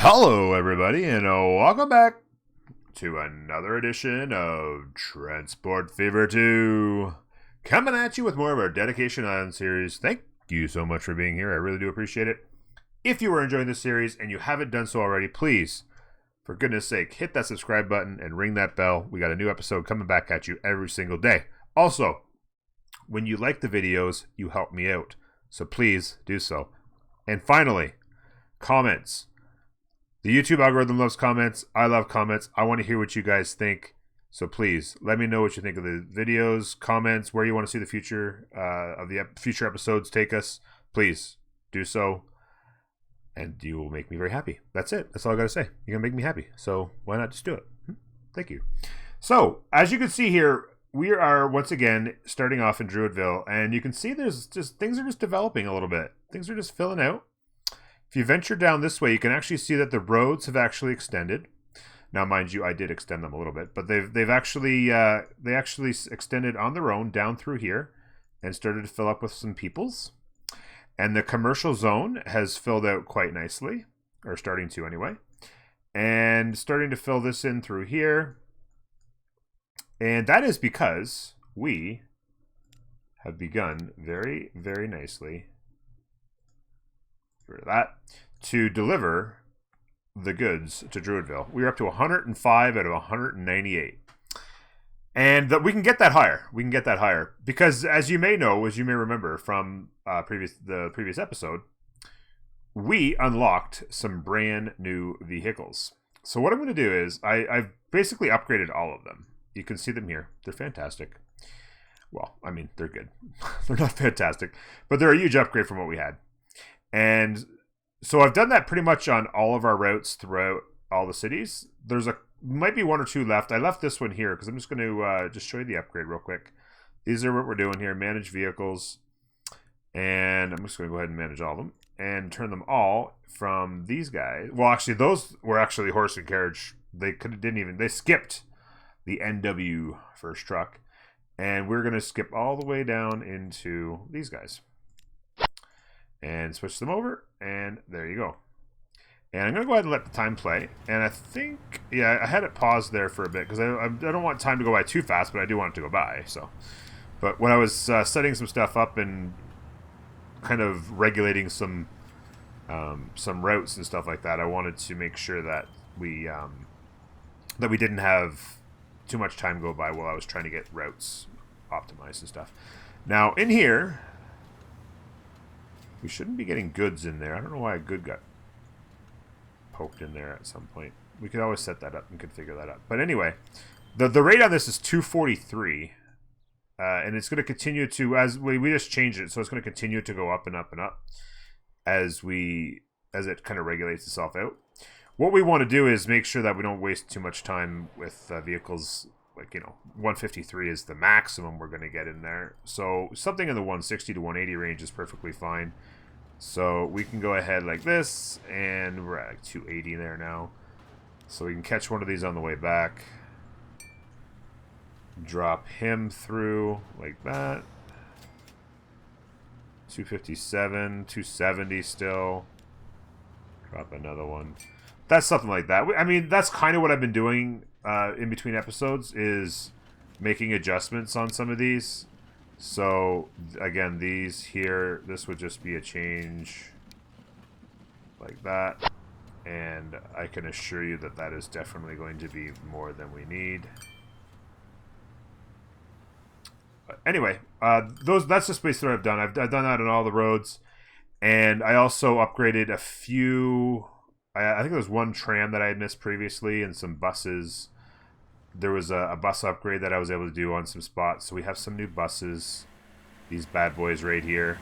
Hello, everybody, and welcome back to another edition of Transport Fever 2. Coming at you with more of our Dedication Island series. Thank you so much for being here. I really do appreciate it. If you are enjoying this series and you haven't done so already, please, for goodness sake, hit that subscribe button and ring that bell. We got a new episode coming back at you every single day. Also, when you like the videos, you help me out. So please do so. And finally, comments. The YouTube algorithm loves comments. I love comments. I want to hear what you guys think. So please, let me know what you think of the videos, comments, where you want to see the future of the future episodes take us. Please do so. And you will make me very happy. That's it. That's all I got to say. You're going to make me happy. So why not just do it? Thank you. So, as you can see here, we are once again starting off in Druidville. And you can see there's just things are just developing a little bit. Things are just filling out. If you venture down this way, you can actually see that the roads have actually extended. Now, mind you, I did extend them a little bit, but they've actually extended on their own down through here and started to fill up with some peoples. And the commercial zone has filled out quite nicely, or starting to anyway, and starting to fill this in through here. And that is because we have begun very, very nicely. Rid of that, to deliver the goods to Druidville. We're up to 105 out of 198. And we can get that higher. We can get that higher. Because as you may know, as you may remember from the previous episode, we unlocked some brand new vehicles. So what I'm going to do is, I've basically upgraded all of them. You can see them here. They're fantastic. Well, I mean, they're good. They're not fantastic. But they're a huge upgrade from what we had. And so I've done that pretty much on all of our routes throughout all the cities. There's might be one or two left. I left this one here because I'm just going to just show you the upgrade real quick. These are what we're doing here. Manage vehicles. And I'm just going to go ahead and manage all of them. And turn them all from these guys. Well, actually, those were actually horse and carriage. They they skipped the NW first truck. And we're going to skip all the way down into these guys. And switch them over, and there you go. And I'm going to go ahead and let the time play. And I think, yeah, I had it paused there for a bit, because I don't want time to go by too fast, but I do want it to go by. So, but when I was setting some stuff up and kind of regulating some routes and stuff like that, I wanted to make sure that we didn't have too much time go by while I was trying to get routes optimized and stuff. Now, in here, we shouldn't be getting goods in there. I don't know why a good got poked in there at some point. We could always set that up and configure that up. But anyway, the rate on this is 243. And it's going to continue to, as we just changed it, so it's going to continue to go up and up and up as it kind of regulates itself out. What we want to do is make sure that we don't waste too much time with vehicles. Like, 153 is the maximum we're going to get in there. So something in the 160 to 180 range is perfectly fine. So we can go ahead like this, and we're at like 280 there now. So we can catch one of these on the way back. Drop him through like that. 257, 270 still. Drop another one. That's something like that. I mean, that's kind of what I've been doing in between episodes, is making adjustments on some of these. So again, these here, this would just be a change like that, and I can assure you that that is definitely going to be more than we need. But anyway, that's just basically what I've done. I've done that on all the roads, and I also upgraded a few. I think there was one tram that I had missed previously, and some buses. There was a bus upgrade that I was able to do on some spots. So we have some new buses. These bad boys right here.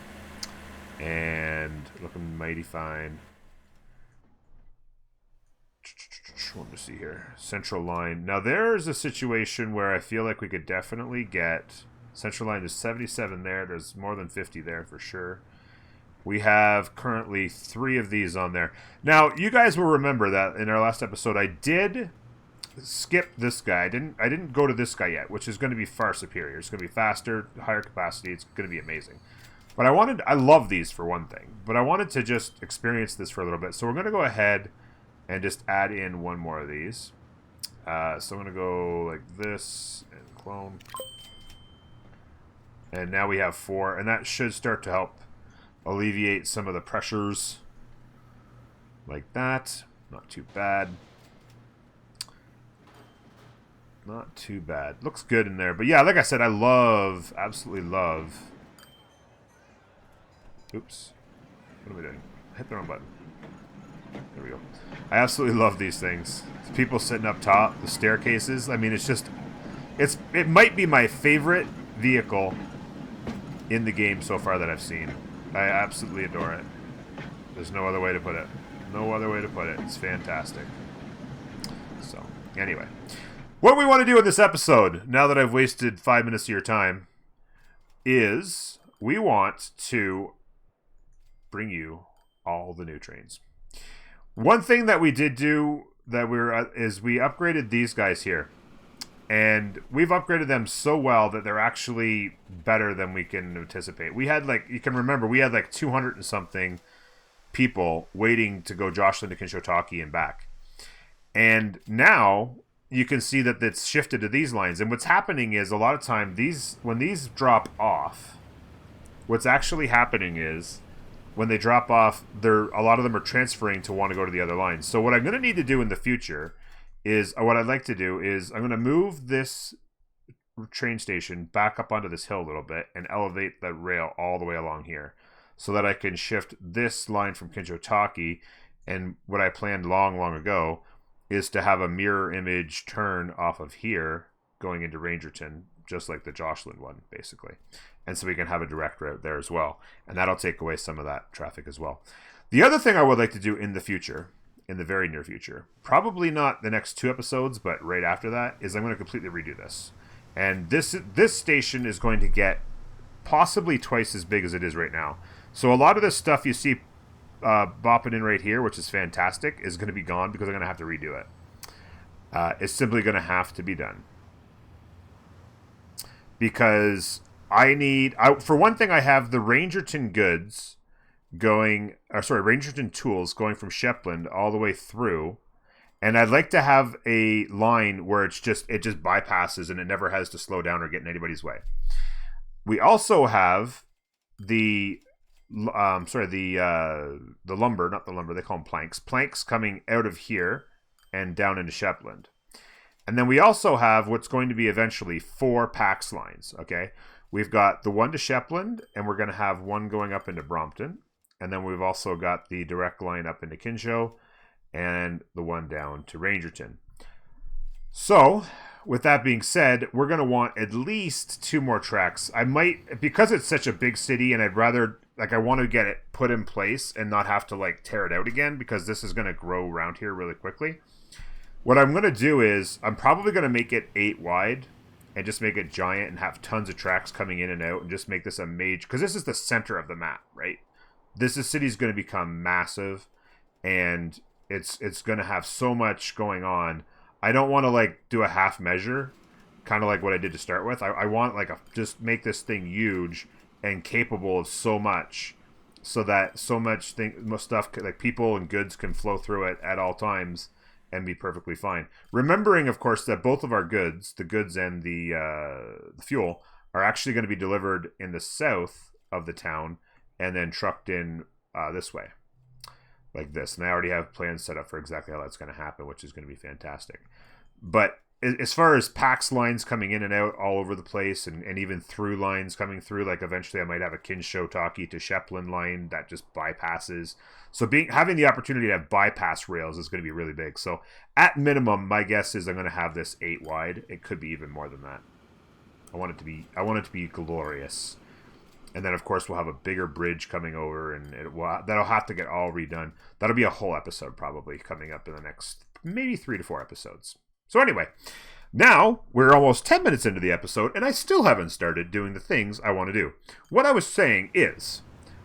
And looking mighty fine. What to see here? Central line. Now there's a situation where I feel like we could definitely get... Central line is 77 there. There's more than 50 there for sure. We have currently 3 of these on there. Now, you guys will remember that in our last episode, I did skip this guy. I didn't go to this guy yet, which is going to be far superior. It's going to be faster, higher capacity. It's going to be amazing. But I love these for one thing, but I wanted to just experience this for a little bit. So we're going to go ahead and just add in one more of these. So I'm going to go like this and clone. And now we have 4, and that should start to help alleviate some of the pressures like that. Not too bad. Not too bad. Looks good in there. But yeah, like I said, I love, absolutely love. Oops. What am I doing? I hit the wrong button. There we go. I absolutely love these things. People sitting up top, the staircases. I mean, it's just, it might be my favorite vehicle in the game so far that I've seen. I absolutely adore it. There's no other way to put it. No other way to put it. It's fantastic. So, anyway. What we want to do in this episode, now that I've wasted 5 minutes of your time, is we want to bring you all the new trains. One thing that we did do that is we upgraded these guys here. And we've upgraded them so well that they're actually better than we can anticipate. We had you can remember, we had 200 and something people waiting to go Jocelyn to Kinshotaki and back. And now you can see that it's shifted to these lines. And what's happening is a lot of time, when these drop off, what's actually happening is when they drop off, a lot of them are transferring to want to go to the other lines. So what I'm going to need to do in the future is, what I'd like to do is, I'm going to move this train station back up onto this hill a little bit and elevate the rail all the way along here so that I can shift this line from Kinshotaki. And what I planned long ago is to have a mirror image turn off of here going into Rangerton, just like the Jocelyn one, basically. And so we can have a direct route there as well. And that'll take away some of that traffic as well. The other thing I would like to do in the future, in the very near future, probably not the next 2 episodes, but right after that, is I'm going to completely redo this. And this station is going to get possibly twice as big as it is right now. So a lot of this stuff you see bopping in right here, which is fantastic, is going to be gone because I'm going to have to redo it. It's simply going to have to be done. Because for one thing, I have the Rangerton goods Rangerton tools going from Shepland all the way through. And I'd like to have a line where it just bypasses and it never has to slow down or get in anybody's way. We also have the lumber, not the lumber, they call them planks coming out of here and down into Shepland. And then we also have what's going to be eventually 4 PAX lines, okay? We've got the one to Shepland, and we're going to have one going up into Brompton. And then we've also got the direct line up into Kinshow and the one down to Rangerton. So, with that being said, we're going to want at least 2 more tracks. I might, because it's such a big city and I'd rather, I want to get it put in place and not have to, tear it out again, because this is going to grow around here really quickly. What I'm going to do is, I'm probably going to make it 8 wide and just make it giant and have tons of tracks coming in and out and just make this a major, because this is the center of the map, right? This city's going to become massive and it's going to have so much going on. I don't want to do a half measure, kind of like what I did to start with. I want just make this thing huge and capable of so much, so that so much stuff, people and goods can flow through it at all times and be perfectly fine. Remembering, of course, that both of our goods, the goods and the fuel, are actually going to be delivered in the south of the town and then trucked in this way, like this. And I already have plans set up for exactly how that's going to happen, which is going to be fantastic. But as far as PAX lines coming in and out all over the place, and even through lines coming through, eventually I might have a Kinshotaki to Shepland line that just bypasses. So having the opportunity to have bypass rails is going to be really big. So at minimum, my guess is I'm going to have this 8 wide. It could be even more than that. I want it to be glorious. And then, of course, we'll have a bigger bridge coming over, and that'll have to get all redone. That'll be a whole episode probably coming up in the next maybe 3 to 4 episodes. So anyway, now we're almost 10 minutes into the episode, and I still haven't started doing the things I want to do. What I was saying is,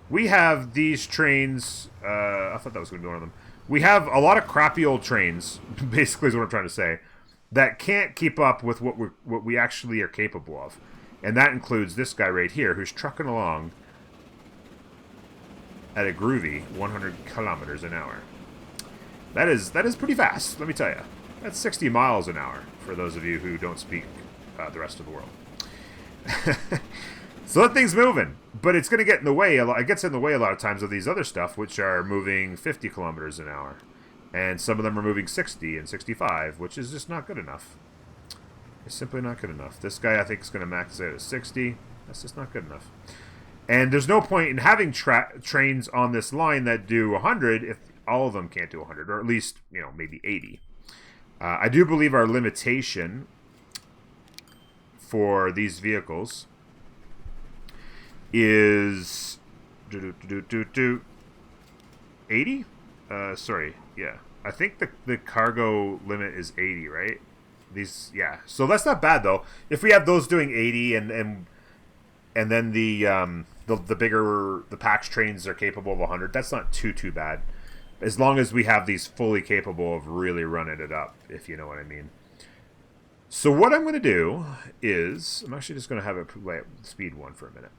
we have these trains. I thought that was going to be one of them. We have a lot of crappy old trains, basically is what I'm trying to say, that can't keep up with what we actually are capable of. And that includes this guy right here, who's trucking along at a groovy 100 kilometers an hour. That is pretty fast, let me tell you. That's 60 miles an hour for those of you who don't speak the rest of the world. So that thing's moving, but it's going to get in the way. It gets in the way a lot of times of these other stuff, which are moving 50 kilometers an hour. And some of them are moving 60 and 65, which is just not good enough. It's simply not good enough. This guy, I think, is going to max out at 60. That's just not good enough. And there's no point in having trains on this line that do 100 if all of them can't do 100, or at least, you know, maybe 80. I do believe our limitation for these vehicles is 80? Sorry, yeah. I think the cargo limit is 80, right? These, yeah. So that's not bad though. If we have those doing 80 and then the bigger the PAX trains are capable of 100, that's not too bad. As long as we have these fully capable of really running it up, if you know what I mean. So what I'm going to do is, I'm actually just going to have it play at speed 1 for a minute.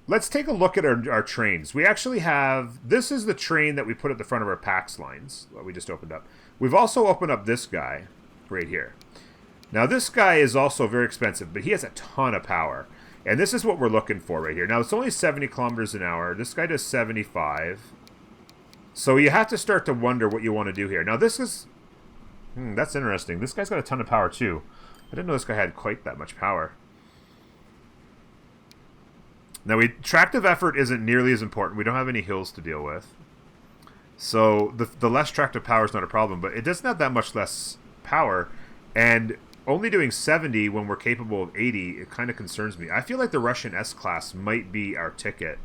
Let's take a look at our trains. We actually have, this is the train that we put at the front of our PAX lines that we just opened up. We've also opened up this guy right here. Now this guy is also very expensive, but he has a ton of power. And this is what we're looking for right here. Now it's only 70 kilometers an hour. This guy does 75. So you have to start to wonder what you want to do here. Now this is, that's interesting. This guy's got a ton of power too. I didn't know this guy had quite that much power. Now, tractive effort isn't nearly as important. We don't have any hills to deal with. So the less tractive power is not a problem, but it doesn't have that much less power. And only doing 70 when we're capable of 80, it kind of concerns me. I feel like the Russian S-Class might be our ticket.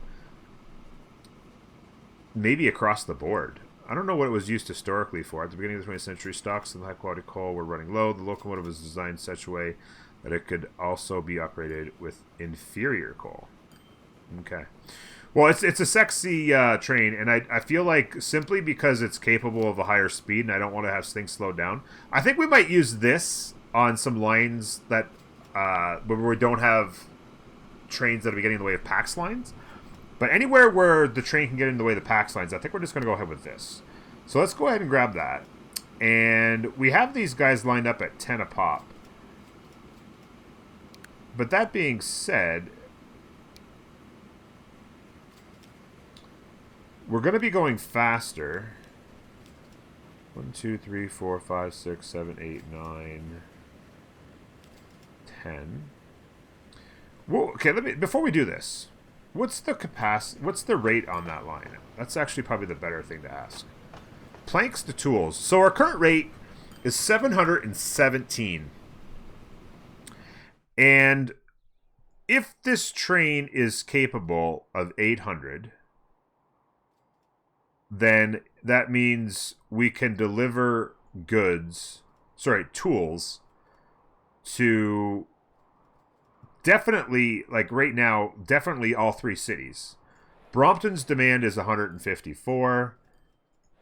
Maybe across the board. I don't know what it was used historically for. At the beginning of the 20th century, stocks of high-quality coal were running low. The locomotive was designed such a way that it could also be operated with inferior coal. Okay. Well, it's a sexy train, and I feel like simply because it's capable of a higher speed and I don't want to have things slowed down, I think we might use this on some lines that where we don't have trains that are getting in the way of PAX lines. But anywhere where the train can get in the way of the PAX lines, I think we're just going to go ahead with this. So let's go ahead and grab that. And we have these guys lined up at 10 a pop. But that being said, we're going to be going faster. 1, 2, 3, 4, 5, 6, 7, 8, 9, 10. Well, okay, before we do this, what's the capacity? What's the rate on that line? That's actually probably the better thing to ask. Planks to tools. So our current rate is 717. And if this train is capable of 800, then that means we can deliver tools to definitely, like right now, definitely all 3 cities. Brompton's demand is 154,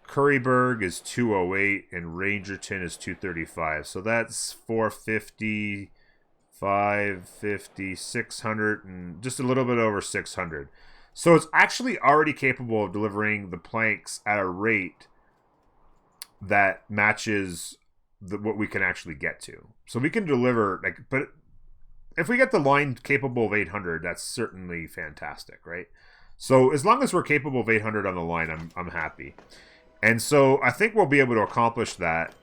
Curryburg is 208, and Rangerton is 235. So that's 450, 550, 600, and just a little bit over 600. So it's actually already capable of delivering the planks at a rate that matches what we can actually get to. So we can deliver, but if we get the line capable of 800, that's certainly fantastic, right? So as long as we're capable of 800 on the line, I'm happy. And so I think we'll be able to accomplish that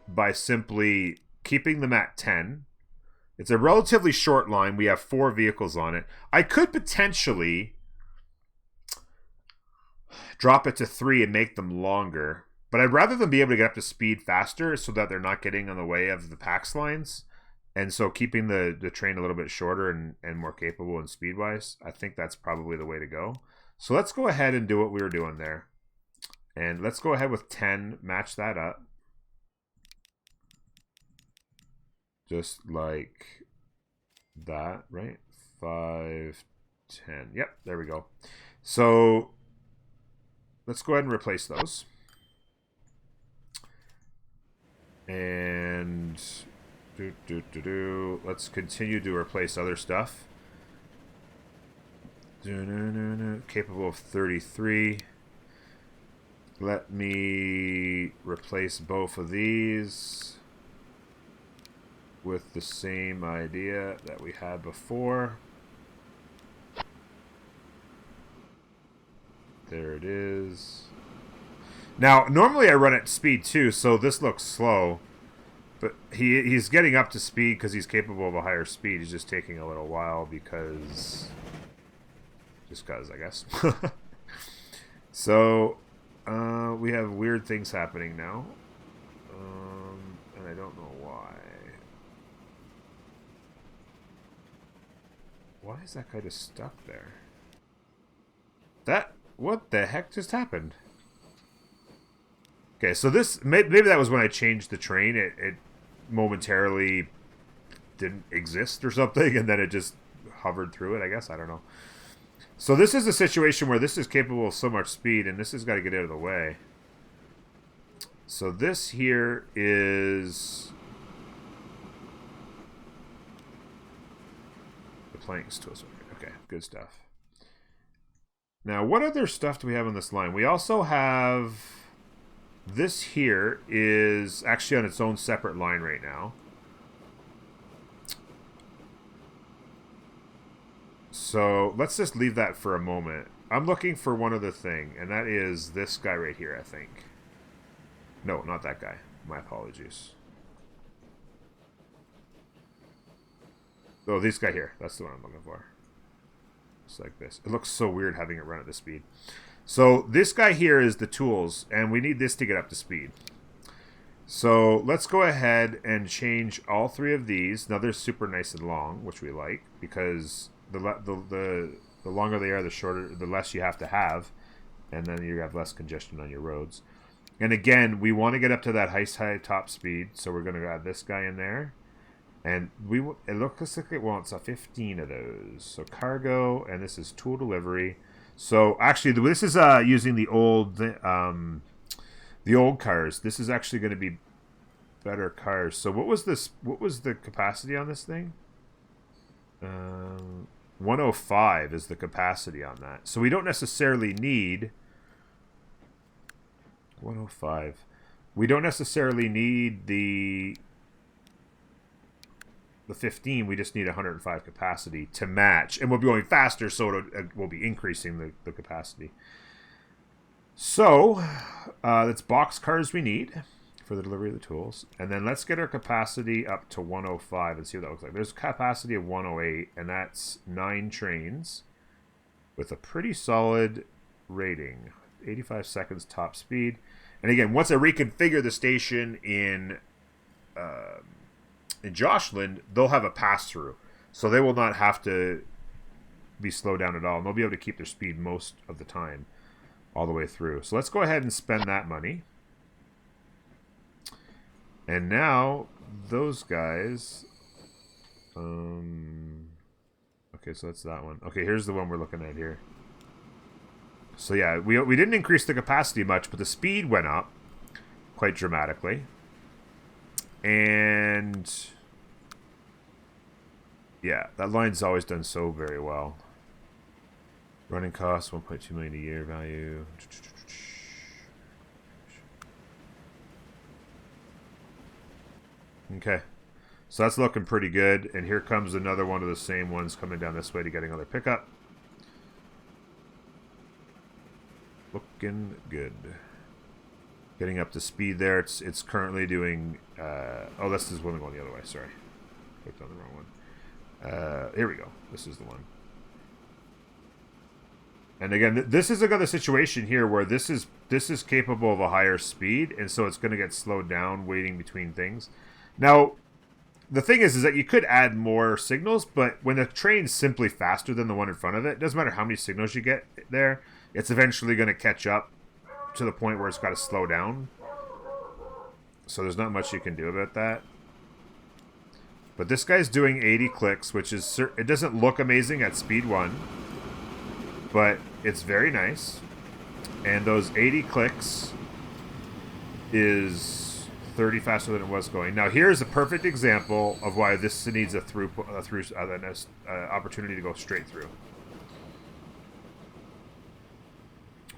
by simply keeping them at 10. It's a relatively short line. We have 4 vehicles on it. I could potentially drop it to 3 and make them longer, but I'd rather them be able to get up to speed faster so that they're not getting on the way of the PAX lines. And so keeping the train a little bit shorter and more capable and speed-wise, I think that's probably the way to go. So let's go ahead and do what we were doing there. And let's go ahead with 10, match that up. Just like that, right? 5, 10. Yep, there we go. So let's go ahead and replace those. And let's continue to replace other stuff. Capable of 33. Let me replace both of these with the same idea that we had before. There it is. Now, normally I run at speed 2, so this looks slow. But he's getting up to speed because he's capable of a higher speed. He's just taking a little while because... Just because, I guess. So, we have weird things happening now. And I don't know why. Why is that guy just stuck there? What the heck just happened? Okay, so this... Maybe that was when I changed the train. It momentarily didn't exist or something, and then it just hovered through it, I guess. I don't know. So this is a situation where this is capable of so much speed, and this has got to get out of the way. So this here is... the planks to us. Okay, good stuff. Now, what other stuff do we have on this line? We also have... This here is actually on its own separate line right now. So let's just leave that for a moment. I'm looking for one other thing, and that is this guy right here, I think. No, not that guy. My apologies. Oh, this guy here. That's the one I'm looking for. It's like this. It looks so weird having it run at this speed. So this guy here is the tools, and we need this to get up to speed. So let's go ahead and change all 3 of these. Now they're super nice and long, which we like, because the longer they are, the shorter, the less you have to have, and then you have less congestion on your roads. And again, we want to get up to that high top speed, so we're going to add this guy in there. And it looks like it wants a 15 of those. So cargo, and this is tool delivery. So actually, this is using the old cars. This is actually going to be better cars. So what was this? What was the capacity on this thing? 105 is the capacity on that. So we don't necessarily need 105. We don't necessarily need the 15, we just need 105 capacity to match. And we'll be going faster, so we'll be increasing the capacity. So, that's box cars we need for the delivery of the tools. And then let's get our capacity up to 105 and see what that looks like. There's a capacity of 108, and that's 9 trains with a pretty solid rating. 85 seconds top speed. And again, once I reconfigure the station in Joshland, they'll have a pass-through. So they will not have to be slowed down at all. And they'll be able to keep their speed most of the time all the way through. So let's go ahead and spend that money. And now, those guys... okay, so that's that one. Okay, here's the one we're looking at here. So yeah, we didn't increase the capacity much, but the speed went up quite dramatically. And... yeah, that line's always done so very well. Running costs, 1.2 million a year value. Okay. So that's looking pretty good. And here comes another one of the same ones coming down this way to get another pickup. Looking good. Getting up to speed there. It's currently doing... oh, this is one going the other way. Sorry. Clicked on the wrong one. Here we go. This is the one. And again, this is another situation here where this is capable of a higher speed, and so it's going to get slowed down waiting between things. Now, the thing is that you could add more signals, but when the train's simply faster than the one in front of it, it doesn't matter how many signals you get there, it's eventually going to catch up to the point where it's got to slow down. So there's not much you can do about that. But this guy's doing 80 clicks, which is... it doesn't look amazing at speed 1, but it's very nice. And those 80 clicks is 30 faster than it was going. Now here's a perfect example of why this needs a opportunity to go straight through.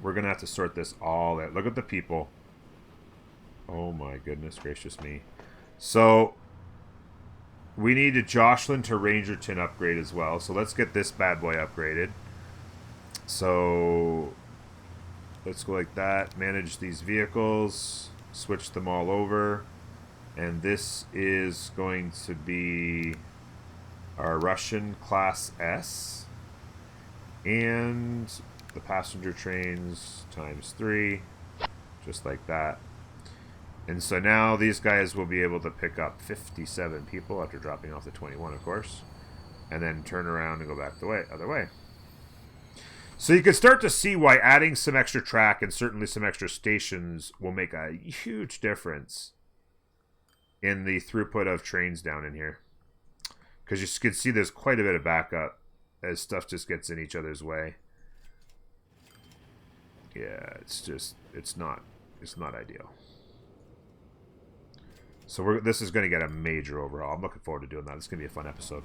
We're going to have to sort this all out. Look at the people. Oh my goodness gracious me. So we need a Jocelyn to Rangerton upgrade as well. So let's get this bad boy upgraded. So let's go like that. Manage these vehicles. Switch them all over. And this is going to be our Russian Class S. And the passenger trains ×3. Just like that. And so now these guys will be able to pick up 57 people after dropping off the 21, of course. And then turn around and go back the other way. So you can start to see why adding some extra track and certainly some extra stations will make a huge difference in the throughput of trains down in here. Because you can see there's quite a bit of backup as stuff just gets in each other's way. Yeah, it's not ideal. So this is going to get a major overhaul. I'm looking forward to doing that. It's going to be a fun episode.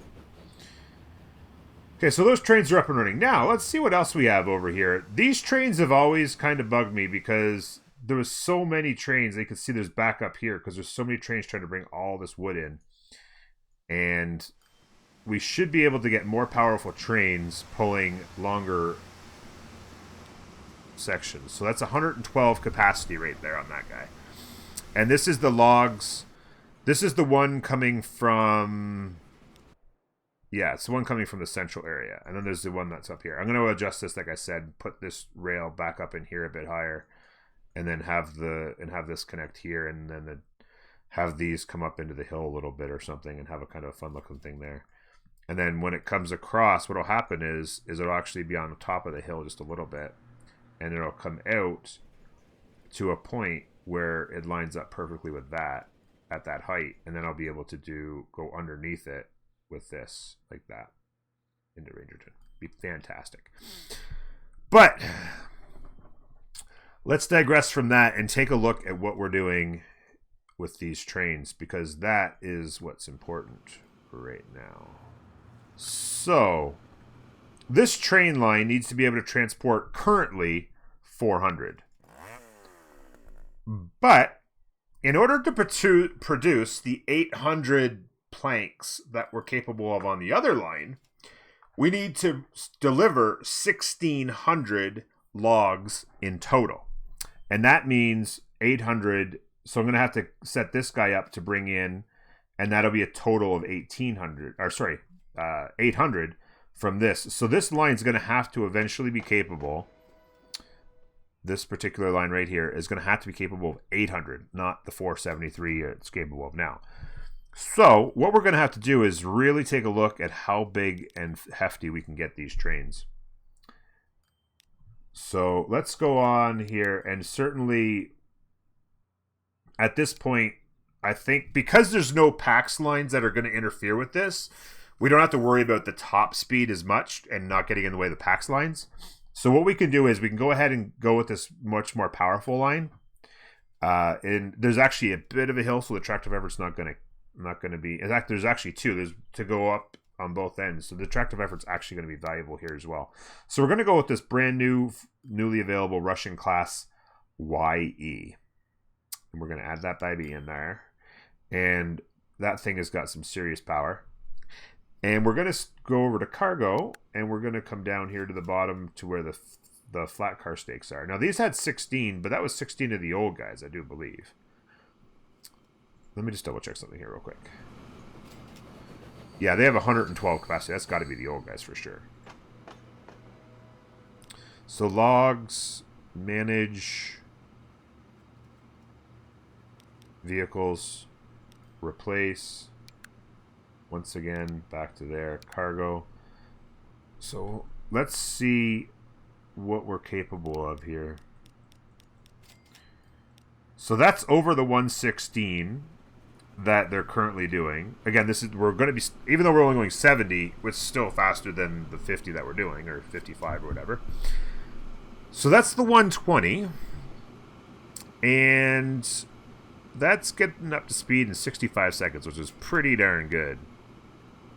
Okay, so those trains are up and running. Now, let's see what else we have over here. These trains have always kind of bugged me because there was so many trains. You can see there's backup here because there's so many trains trying to bring all this wood in. And we should be able to get more powerful trains pulling longer sections. So that's 112 capacity right there on that guy. And this is the logs. This is the one coming from... Yeah, it's the one coming from the central area. And then there's the one that's up here. I'm going to adjust this, like I said, put this rail back up in here a bit higher. And then have this connect here. And then have these come up into the hill a little bit or something. And have a kind of a fun looking thing there. And then when it comes across, what will happen is it'll actually be on the top of the hill just a little bit. And it'll come out to a point where it lines up perfectly with that at that height. And then I'll be able to go underneath it with this like that into Rangerton. Be fantastic. But let's digress from that and take a look at what we're doing with these trains, because that is what's important right now. So this train line needs to be able to transport currently 400. But in order to produce the 800 planks that we're capable of on the other line, we need to deliver 1,600 logs in total. And that means 800. So I'm going to have to set this guy up to bring in, and that'll be a total of 800 from this. So this line is going to have to eventually be capable. This particular line right here is going to have to be capable of 800, not the 473 it's capable of now. So what we're going to have to do is really take a look at how big and hefty we can get these trains. So let's go on here, and certainly at this point, I think because there's no PAX lines that are going to interfere with this, we don't have to worry about the top speed as much and not getting in the way of the PAX lines. So what we can do is we can go ahead and go with this much more powerful line. And there's actually a bit of a hill, so the tractive effort's not going to be. In fact, there's actually two. There's to go up on both ends, so the tractive effort's actually going to be valuable here as well. So we're going to go with this brand new, newly available Russian class YE, and we're going to add that baby in there, and that thing has got some serious power. And we're going to go over to cargo, and we're going to come down here to the bottom to where the flat car stakes are. Now, these had 16, but that was 16 of the old guys, I do believe. Let me just double check something here real quick. Yeah, they have 112 capacity. That's got to be the old guys for sure. So logs, manage, vehicles, replace. Once again, back to there, cargo. So let's see what we're capable of here. So that's over the 116 that they're currently doing. Again, we're going to be, even though we're only going 70, it's still faster than the 50 that we're doing, or 55 or whatever. So that's the 120. And that's getting up to speed in 65 seconds, which is pretty darn good.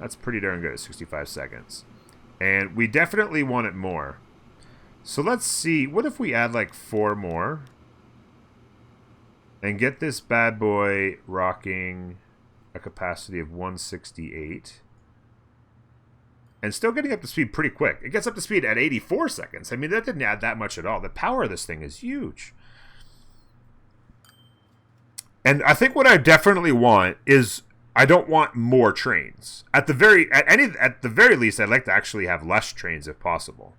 That's pretty darn good at 65 seconds. And we definitely want it more. So let's see. What if we add like 4 more? And get this bad boy rocking a capacity of 168. And still getting up to speed pretty quick. It gets up to speed at 84 seconds. I mean, that didn't add that much at all. The power of this thing is huge. And I think what I definitely want is I don't want more trains. At the very least, I'd like to actually have less trains if possible.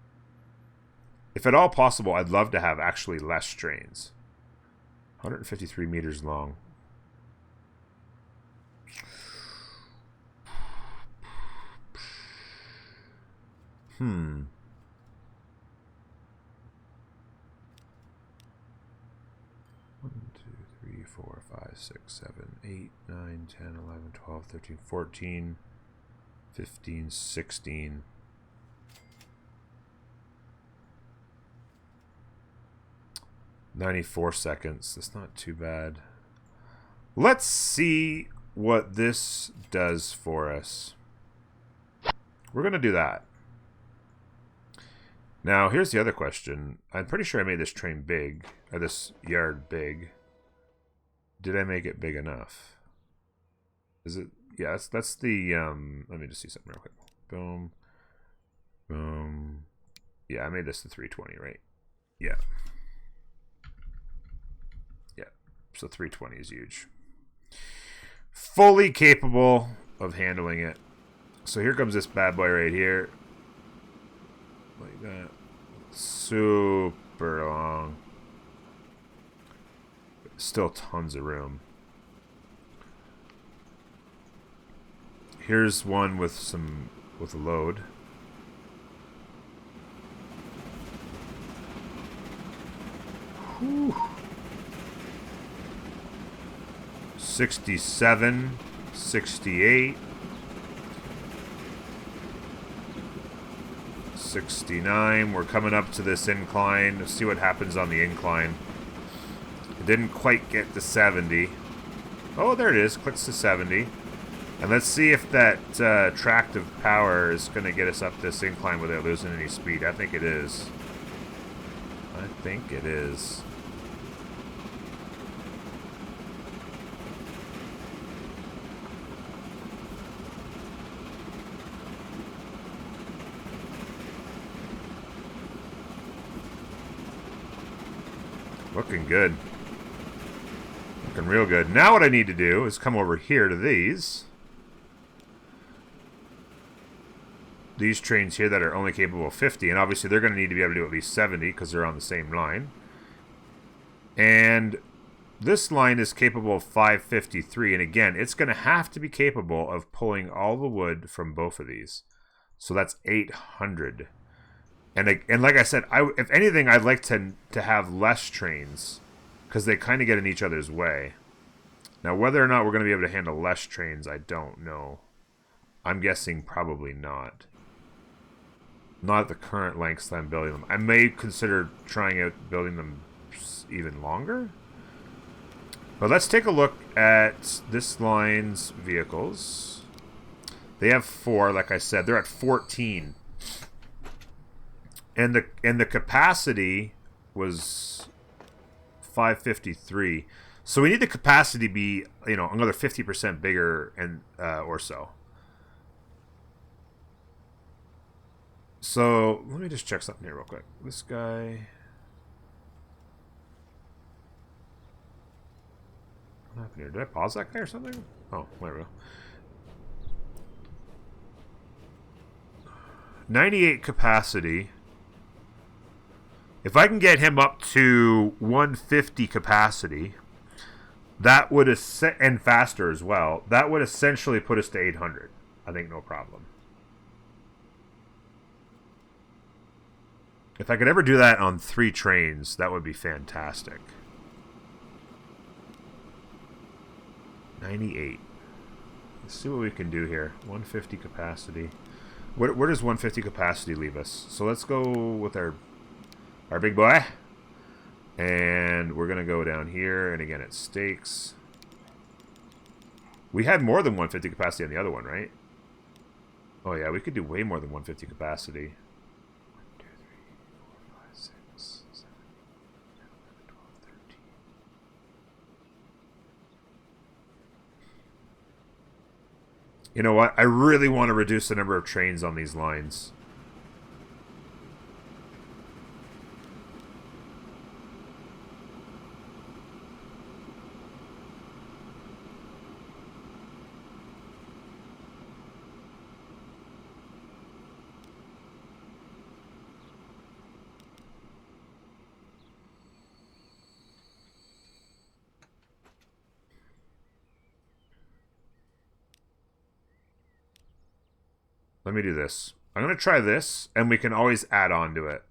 If at all possible, I'd love to have actually less trains. 153 meters long. Hmm. One, 2, 3, 4, 5, 6, 7, 8, 9, 10, 11, 12, 13, 14, 15, 16. $94 seconds. That's not too bad. Let's see what this does for us. We're going to do that. Now, here's the other question. I'm pretty sure I made this train big, or this yard big. Did I make it big enough? Is it? Yeah, that's the, let me just see something real quick. Boom. Boom. Yeah, I made this to 320, right? Yeah. Yeah, so 320 is huge. Fully capable of handling it. So here comes this bad boy right here. Like that. Super long. Still tons of room. Here's one with a load. Whew. 67, 68. 69. We're coming up to this incline. Let's see what happens on the incline. It didn't quite get to 70. Oh, there it is. Clicks to 70. And let's see if that tractive power is going to get us up this incline without losing any speed. I think it is. I think it is. Looking good. Looking real good. Now what I need to do is come over here to these. These trains here that are only capable of 50. And obviously they're going to need to be able to do at least 70 because they're on the same line. And this line is capable of 553. And again, it's going to have to be capable of pulling all the wood from both of these. So that's 800. And like I said, if anything, I'd like to have less trains because they kind of get in each other's way. Now, whether or not we're going to be able to handle less trains, I don't know. I'm guessing probably not. Not at the current lengths that I'm building them. I may consider trying out building them even longer. But let's take a look at this line's vehicles. They have 4, like I said. They're at 14. And the capacity was 553. So we need the capacity to be, you know, another 50% bigger and or so. So let me just check something here real quick. This guy. What happened here? Did I pause that guy or something? Oh, there we go. 98 capacity. If I can get him up to 150 capacity, that would and faster as well. That would essentially put us to 800. I think no problem. If I could ever do that on 3 trains, that would be fantastic. 98. Let's see what we can do here. 150 capacity. Where does 150 capacity leave us? So let's go with our big boy. And we're going to go down here. And again, it's stakes. We had more than 150 capacity on the other one, right? Oh, yeah. We could do way more than 150 capacity. 1, 2, 3, 4, 5, You know what? I really want to reduce the number of trains on these lines. Let me do this. I'm going to try this, and we can always add on to it.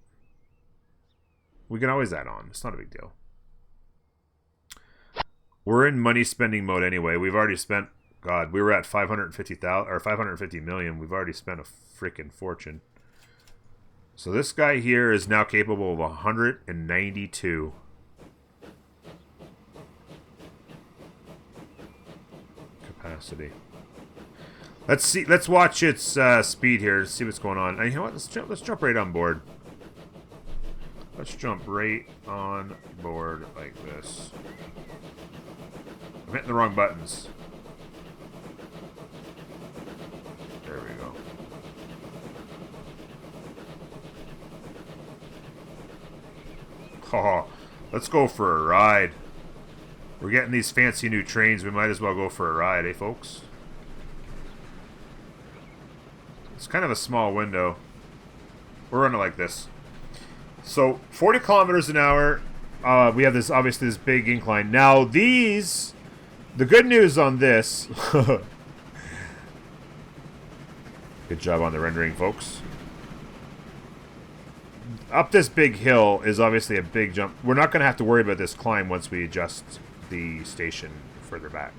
We can always add on. It's not a big deal. We're in money spending mode anyway. We've already spent, God, we were at 550,000 or 550 million. We've already spent a freaking fortune. So this guy here is now capable of 192. Capacity. Let's see. Let's watch its speed here. See what's going on. And you know what? Let's jump right on board. Let's jump right on board like this. I'm hitting the wrong buttons. There we go. Oh, let's go for a ride. We're getting these fancy new trains. We might as well go for a ride, eh, folks? It's kind of a small window. We're running like this. So 40 kilometers an hour. We have this, obviously, this big incline. Now these, the good news on this. Good job on the rendering, folks. Up this big hill is obviously a big jump. We're not going to have to worry about this climb once we adjust the station further back.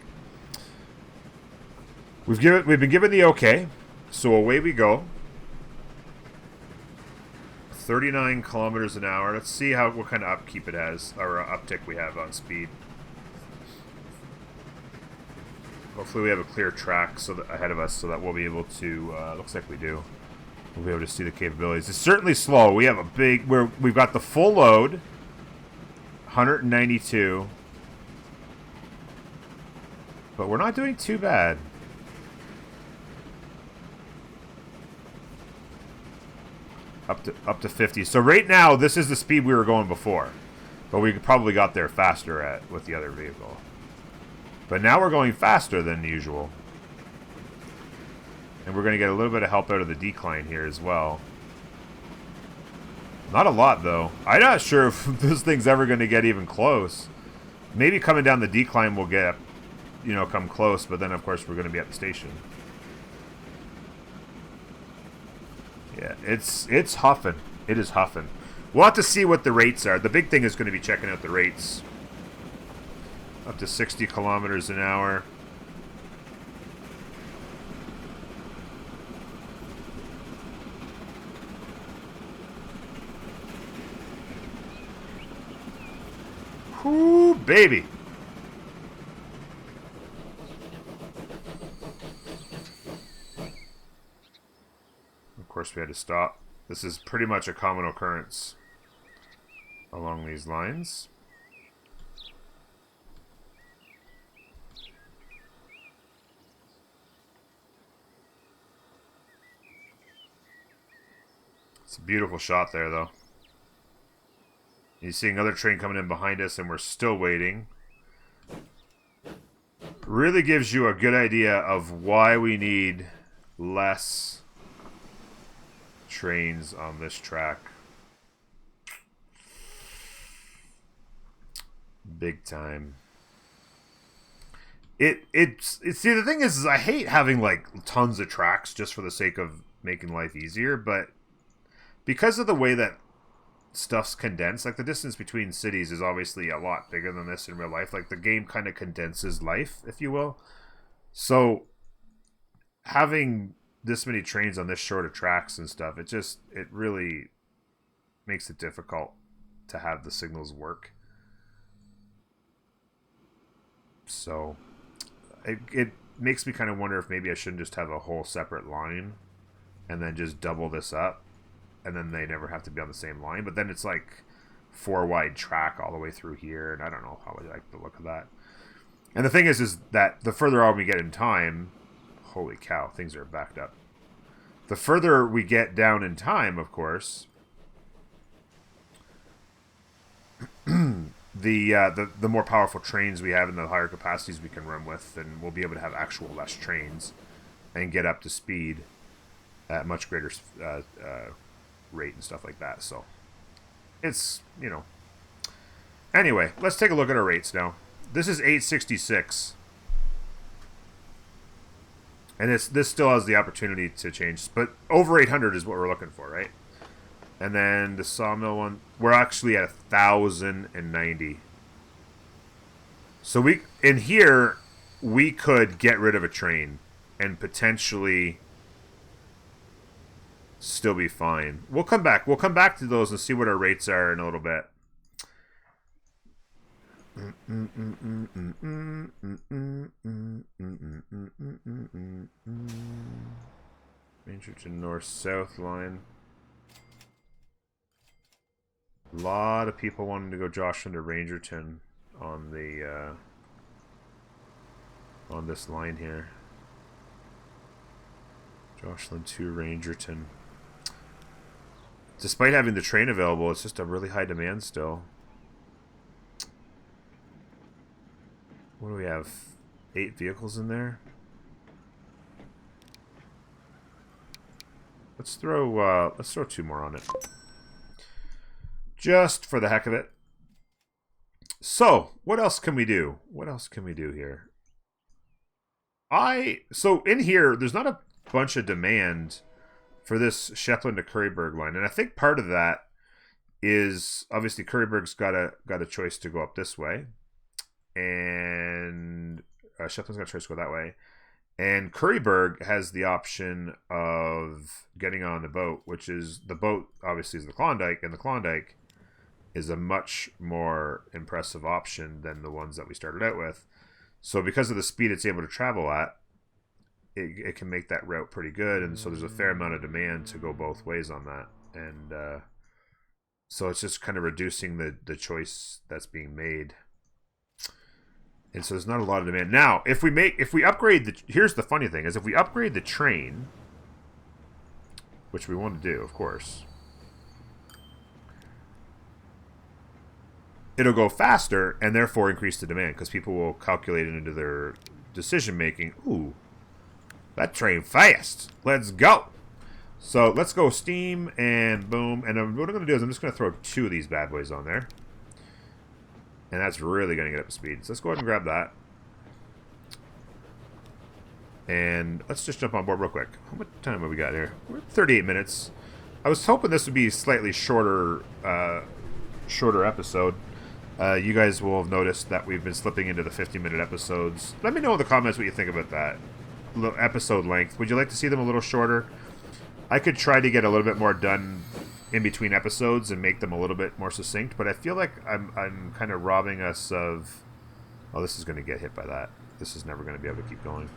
We've been given the okay. So away we go. 39 kilometers an hour. Let's see what kind of upkeep it has, or uptick we have on speed. Hopefully we have a clear track ahead of us so that we'll be able to, looks like we do. We'll be able to see the capabilities. It's certainly slow. We have a big, we've got the full load, 192. But we're not doing too bad. Up to 50. So right now, this is the speed we were going before. But we probably got there faster with the other vehicle. But now we're going faster than usual. And we're going to get a little bit of help out of the decline here as well. Not a lot, though. I'm not sure if this thing's ever going to get even close. Maybe coming down the decline will get, come close. But then, of course, we're going to be at the station. Yeah, it's huffing. It is huffing. We'll have to see what the rates are. The big thing is going to be checking out the rates. Up to 60 kilometers an hour. Whoo, baby. Of course, we had to stop. This is pretty much a common occurrence along these lines. It's a beautiful shot there, though. You see another train coming in behind us, and we're still waiting. Really gives you a good idea of why we need less trains on this track. Big time. It's see, the thing is I hate having like tons of tracks just for the sake of making life easier, but because of the way that stuff's condensed, like the distance between cities is obviously a lot bigger than this in real life. Like the game kind of condenses life, if you will. So having this many trains on this short of tracks and stuff, it really makes it difficult to have the signals work. So it makes me kind of wonder if maybe I shouldn't just have a whole separate line and then just double this up, and then they never have to be on the same line. But then it's like 4 wide track all the way through here, and I don't know how I like the look of that. And the thing is that the further on we get in time, holy cow, things are backed up. The further we get down in time, of course, the more powerful trains we have and the higher capacities we can run with, and we'll be able to have actual less trains and get up to speed at much greater rate and stuff like that. So it's, you know. Anyway, let's take a look at our rates now. This is 866. And this still has the opportunity to change. But over 800 is what we're looking for, right? And then the sawmill one, we're actually at 1,090. So in here, we could get rid of a train and potentially still be fine. We'll come back. We'll come back to those and see what our rates are in a little bit. Rangerton north-south line. A lot of people wanting to go Joshua to Rangerton on the on this line here. Jocelyn to Rangerton. Despite having the train available, it's just a really high demand still. What do we have? 8 vehicles in there? Let's throw 2 more on it. Just for the heck of it. So, what else can we do? What else can we do here? So in here, there's not a bunch of demand for this Shetland to Curryburg line, and I think part of that is obviously Curryburg's got a choice to go up this way, and Shetland's got a choice to go that way, and Curryburg has the option of getting on the boat, which is the boat obviously is the Klondike, and the Klondike is a much more impressive option than the ones that we started out with. So because of the speed it's able to travel at, it can make that route pretty good, and so there's a fair amount of demand to go both ways on that, and so it's just kind of reducing the choice that's being made, and so there's not a lot of demand. Now, if we upgrade here's the funny thing is if we upgrade the train, which we want to do, of course, it'll go faster and therefore increase the demand because people will calculate it into their decision making. Ooh, that train fast. Let's go. So let's go steam and boom. And what I'm going to do is I'm just going to throw 2 of these bad boys on there. And that's really going to get up to speed. So let's go ahead and grab that. And let's just jump on board real quick. How much time have we got here? We're at 38 minutes. I was hoping this would be a slightly shorter episode. You guys will have noticed that we've been slipping into the 50-minute episodes. Let me know in the comments what you think about that. Episode length. Would you like to see them a little shorter? I could try to get a little bit more done in between episodes and make them a little bit more succinct, but I feel like I'm kind of robbing us of... Oh, this is going to get hit by that. This is never going to be able to keep going.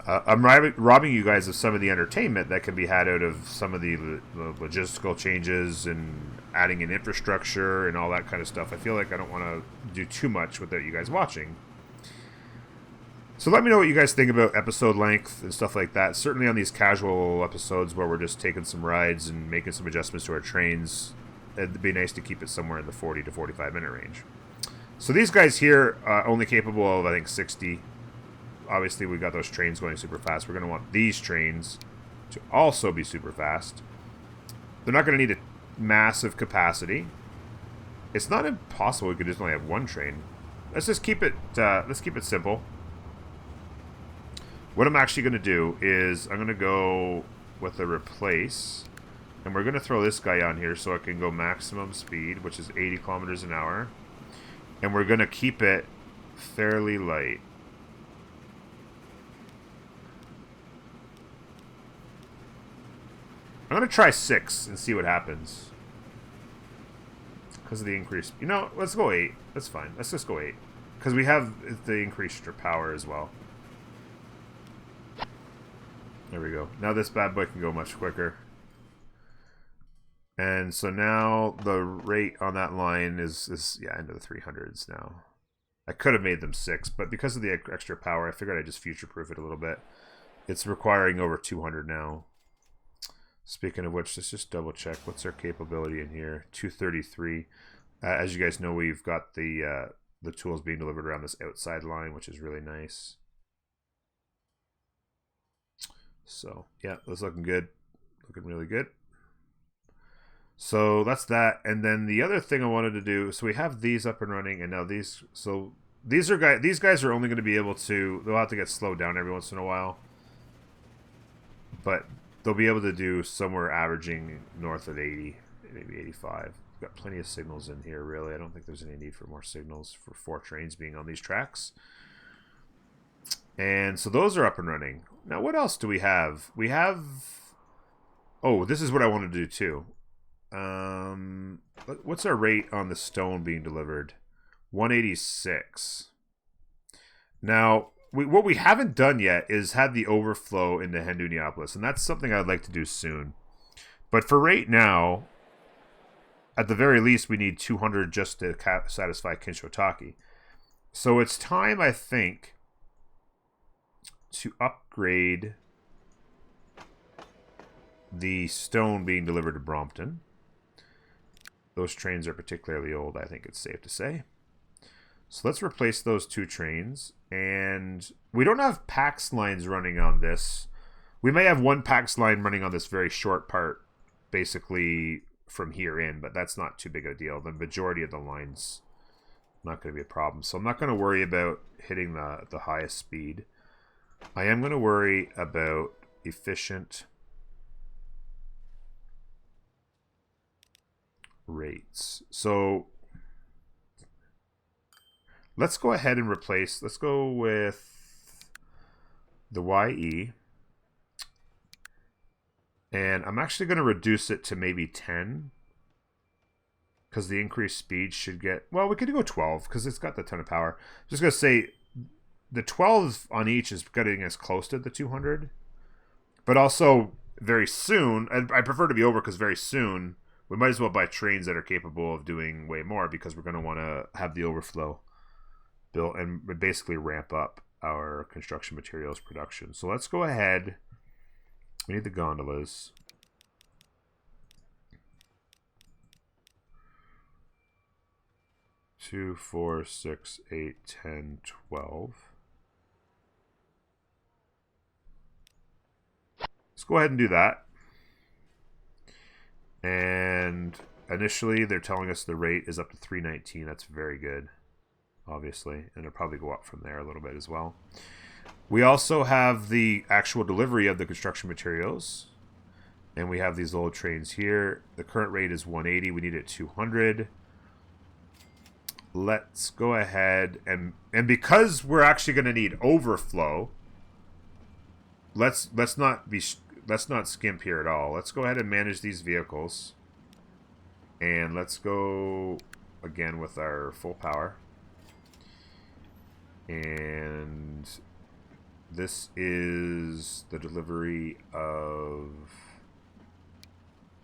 I'm robbing you guys of some of the entertainment that can be had out of some of the logistical changes and adding in infrastructure and all that kind of stuff. I feel like I don't want to do too much without you guys watching. So let me know what you guys think about episode length and stuff like that. Certainly on these casual episodes where we're just taking some rides and making some adjustments to our trains, it'd be nice to keep it somewhere in the 40 to 45 minute range. So these guys here are only capable of, I think, 60. Obviously, we got those trains going super fast. We're going to want these trains to also be super fast. They're not going to need a massive capacity. It's not impossible we could just only have 1 train. Let's just keep it. Let's keep it simple. What I'm actually going to do is I'm going to go with a replace, and we're going to throw this guy on here so it can go maximum speed, which is 80 kilometers an hour, and we're going to keep it fairly light. I'm going to try 6 and see what happens. Because of the increase. You know, let's go 8. That's fine. Let's just go 8. Because we have the increased power as well. There we go. Now this bad boy can go much quicker. And so now the rate on that line is yeah, into the 300s now. I could have made them 6, but because of the extra power, I figured I'd just future-proof it a little bit. It's requiring over 200 now. Speaking of which, let's just double check. What's our capability in here? 233. As you guys know, we've got the tools being delivered around this outside line, which is really nice. So, yeah, that's looking good. Looking really good. So that's that. And then the other thing I wanted to do, so we have these up and running, and now these, so these guys are only going to be able to, they'll have to get slowed down every once in a while. But they'll be able to do somewhere averaging north of 80, maybe 85. We've got plenty of signals in here, really. I don't think there's any need for more signals for 4 trains being on these tracks. And so those are up and running. Now, what else do we have? We have... Oh, this is what I want to do, too. What's our rate on the stone being delivered? 186. Now, what we haven't done yet is had the overflow into Henduniopolis, and that's something I'd like to do soon. But for right now, at the very least, we need 200 just to satisfy Kinshotaki. So it's time, I think, to upgrade the stone being delivered to Brompton. Those trains are particularly old, I think it's safe to say. So let's replace those 2 trains. And we don't have PAX lines running on this. We may have 1 PAX line running on this very short part, basically from here in, but that's not too big a deal. The majority of the lines not going to be a problem. So I'm not going to worry about hitting the highest speed. I am going to worry about efficient rates. So let's go ahead and replace, let's go with the YE. And I'm actually going to reduce it to maybe 10. Because the increased speed should get, well, we could go 12 because it's got the ton of power. I'm just going to say the 12 on each is getting us close to the 200. But also very soon, and I prefer to be over because very soon, we might as well buy trains that are capable of doing way more because we're going to want to have the overflow built and basically ramp up our construction materials production. So let's go ahead. We need the gondolas. 2, 4, 6, 8, 10, 12. Let's go ahead and do that. And initially, they're telling us the rate is up to 319. That's very good, obviously. And it'll probably go up from there a little bit as well. We also have the actual delivery of the construction materials. And we have these old trains here. The current rate is 180. We need it 200. Let's go ahead and because we're actually going to need overflow, let's not skimp here at all. Let's go ahead and manage these vehicles. And let's go again with our full power. And this is the delivery of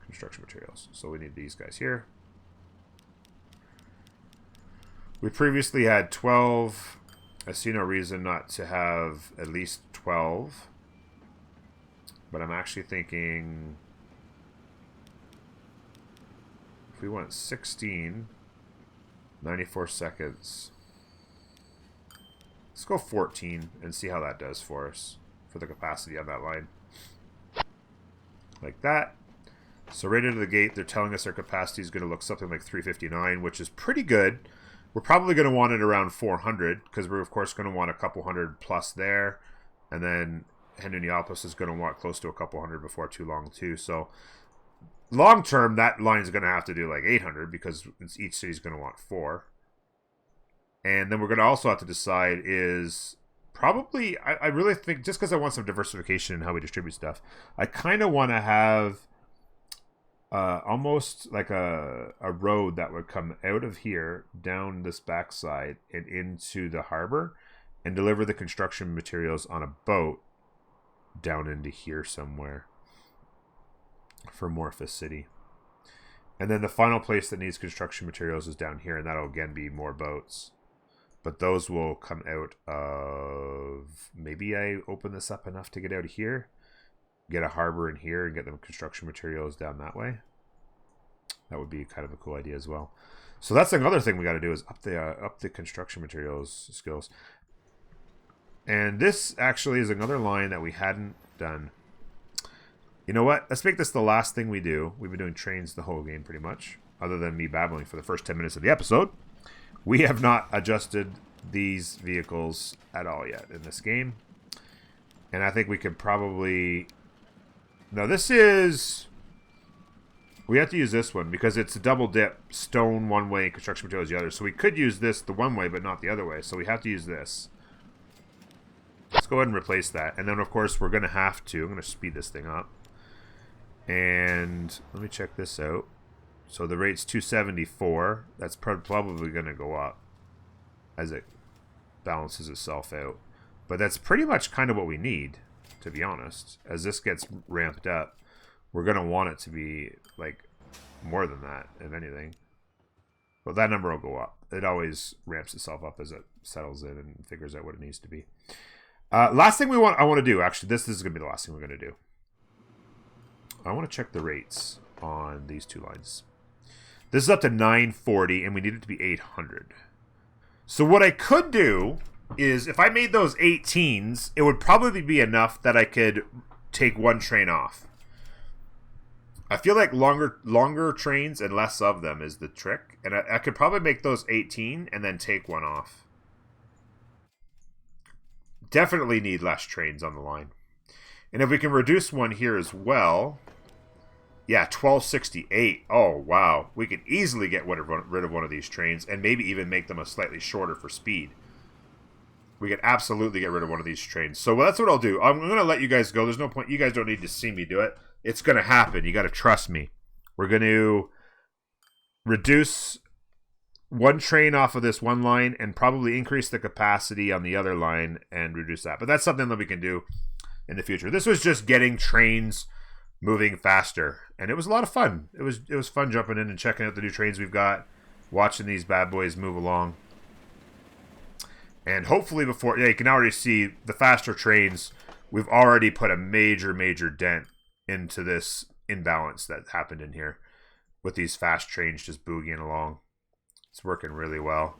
construction materials. So we need these guys here. We previously had 12. I see no reason not to have at least 12. But I'm actually thinking if we want 16, 94 seconds. Let's go 14 and see how that does for us for the capacity on that line. Like that. So right into the gate, they're telling us our capacity is going to look something like 359, which is pretty good. We're probably going to want it around 400 because we're, of course, going to want a couple hundred plus there. And then Henduniopolis is going to want close to a couple hundred before too long, too. So long term, that line is going to have to do like 800 because each city is going to want 4. And then we're going to also have to decide is probably, I really think, just because I want some diversification in how we distribute stuff, I kind of want to have almost like a road that would come out of here, down this backside, and into the harbor, and deliver the construction materials on a boat down into here somewhere for Morphus City. And then the final place that needs construction materials is down here, and that'll again be more boats. But those will come out of... Maybe I open this up enough to get out of here. Get a harbor in here and get them construction materials down that way. That would be kind of a cool idea as well. So that's another thing we got to do is up the construction materials skills. And this actually is another line that we hadn't done. You know what? Let's make this the last thing we do. We've been doing trains the whole game pretty much, other than me babbling for the first 10 minutes of the episode. We have not adjusted these vehicles at all yet in this game. And I think we could probably... No, this is... We have to use this one because it's a double dip, stone one way, construction materials the other. So we could use this the one way, but not the other way. So we have to use this. Let's go ahead and replace that. And then, of course, we're going to have to... I'm going to speed this thing up. And let me check this out. So the rate's 274. That's probably going to go up as it balances itself out. But that's pretty much kind of what we need, to be honest. As this gets ramped up, we're going to want it to be, like, more than that, if anything. But that number will go up. It always ramps itself up as it settles in and figures out what it needs to be. Last thing I want to do, actually, this is going to be the last thing we're going to do. I want to check the rates on these two lines. This is up to 940, and we need it to be 800. So what I could do is, if I made those 18s, it would probably be enough that I could take one train off. I feel like longer trains and less of them is the trick. And I could probably make those 18 and then take one off. Definitely need less trains on the line. And if we can reduce one here as well... Yeah, 1268. Oh, wow. We could easily get rid of one of these trains and maybe even make them a slightly shorter for speed. We could absolutely get rid of one of these trains. So that's what I'll do. I'm going to let you guys go. There's no point. You guys don't need to see me do it. It's going to happen. You got to trust me. We're going to reduce one train off of this one line and probably increase the capacity on the other line and reduce that. But that's something that we can do in the future. This was just getting trains moving faster, and it was a lot of fun. It was fun jumping in and checking out the new trains we've got, watching these bad boys move along. And hopefully before, yeah, you can already see the faster trains, we've already put a major dent into this imbalance that happened in here with these fast trains just boogieing along. It's working really well.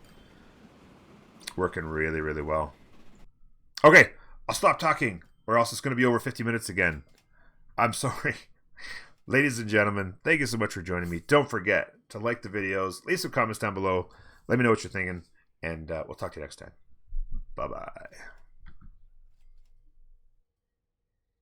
Working really well. Okay, I'll stop talking or else it's going to be over 50 minutes again. I'm sorry. Ladies and gentlemen, thank you so much for joining me. Don't forget to like the videos, leave some comments down below, let me know what you're thinking, and we'll talk to you next time. Bye-bye.